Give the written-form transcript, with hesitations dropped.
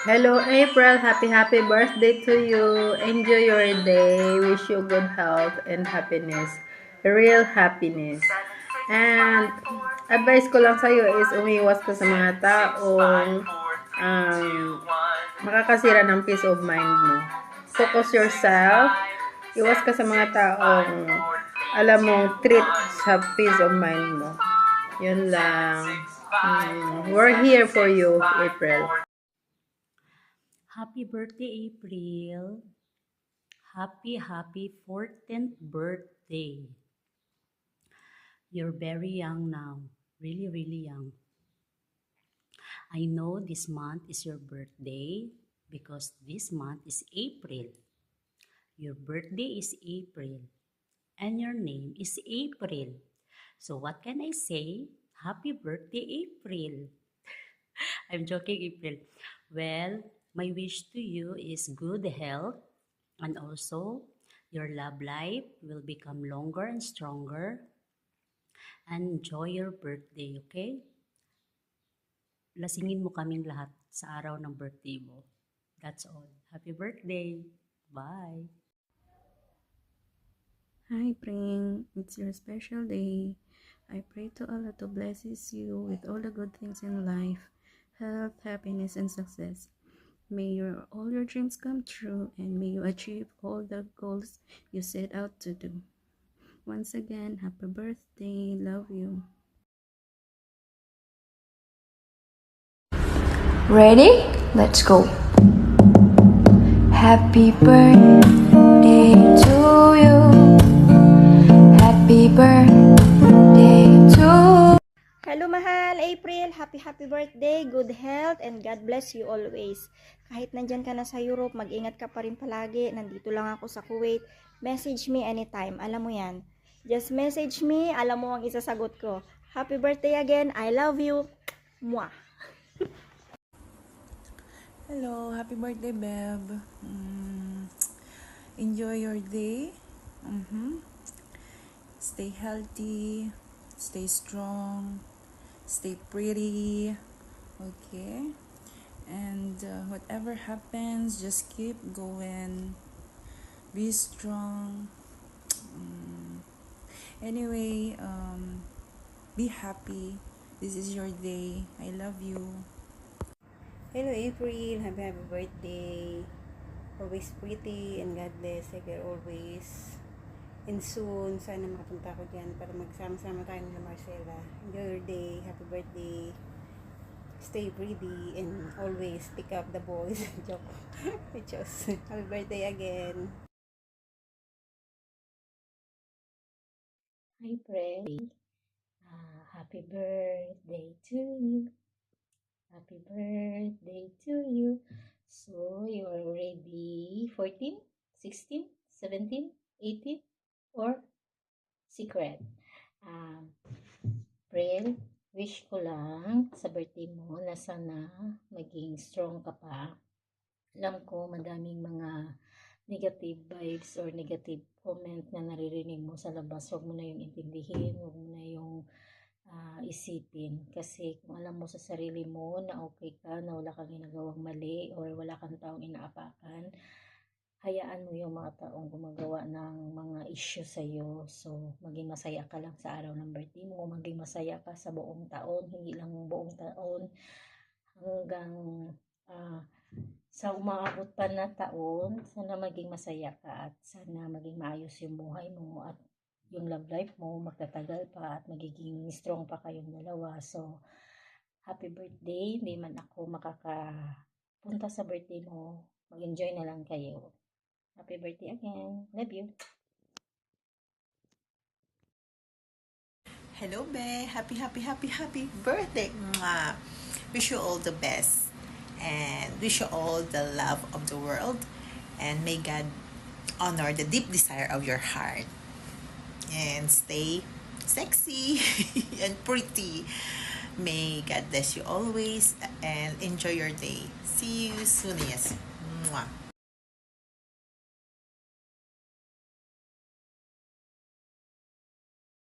Hello April, happy birthday to you. Enjoy your day. Wish you good health and happiness. Real happiness. And advice ko lang sa'yo is umiwas ka sa mga taong makakasira ng peace of mind mo. Focus yourself. Iwas ka sa mga taong alam mong treat sa peace of mind mo. Yun lang. We're here for you, April. Happy birthday, April. Happy 14th birthday. You're very young now. Really young. I know this month is your birthday because this month is April. Your birthday is April. And your name is April. So what can I say? Happy birthday, April. I'm joking, April. Well, my wish to you is good health, and also your love life will become longer and stronger. And enjoy your birthday, okay? Lasingin mo kaming lahat sa araw ng birthday mo. That's all. Happy birthday. Bye. Hi, Pring. It's your special day. I pray to Allah to blesses you with all the good things in life, health, happiness, and success. May all your dreams come true, and may you achieve all the goals you set out to do. Once again, happy birthday. Love you. Ready? Let's go. Happy birthday to you. Happy birthday to Hello mahal, April. Happy birthday, good health, and God bless you always. Kahit nandyan ka na sa Europe, mag-ingat ka pa rin palagi. Nandito lang ako sa Kuwait. Message me anytime, alam mo yan. Just message me, alam mo ang isasagot ko. Happy birthday again, I love you. Mwah! Hello, happy birthday, Beb. Enjoy your day. Stay healthy, stay strong, stay pretty. Okay? And whatever happens, just keep going. Be strong. Anyway, be happy. This is your day. I love you. Hello April, happy birthday. Always pretty and God bless like you're always. And soon, sana makapunta ko dyan para magsama-sama tayo ng Marcela. Enjoy your day, happy birthday. Stay pretty and always pick up the boys. Joke. Just happy birthday again. Hi, April. Happy birthday to you. Happy birthday to you. So, you are already 14, 16, 17, 18, or secret? April, wish ko lang sa birthday mo na sana maging strong ka pa. Alam ko madaming mga negative vibes or negative comment na naririnig mo sa labas. Huwag mo na yung intindihin, huwag mo na yung isipin, kasi kung alam mo sa sarili mo na okay ka, na wala kang ginagawang mali or wala kang taong inaapakan, hayaan mo yung mga taong gumagawa ng mga issue sa iyo. So maging masaya ka lang sa araw ng birthday mo, maging masaya ka sa buong taon, hindi lang buong taon, hanggang sa umaabot pa na taon. Sana maging masaya ka at sana maging maayos yung buhay mo at yung love life mo magtatagal pa at magiging strong pa kayong dalawa. So, happy birthday. Hindi man ako makakapunta sa birthday mo. Mag-enjoy na lang kayo. Happy birthday again. Love you. Hello, Be. Happy birthday. Mwah. Wish you all the best. And wish you all the love of the world. And may God honor the deep desire of your heart. And stay sexy and pretty. May God bless you always and enjoy your day. See you soon. Yes. Mwah.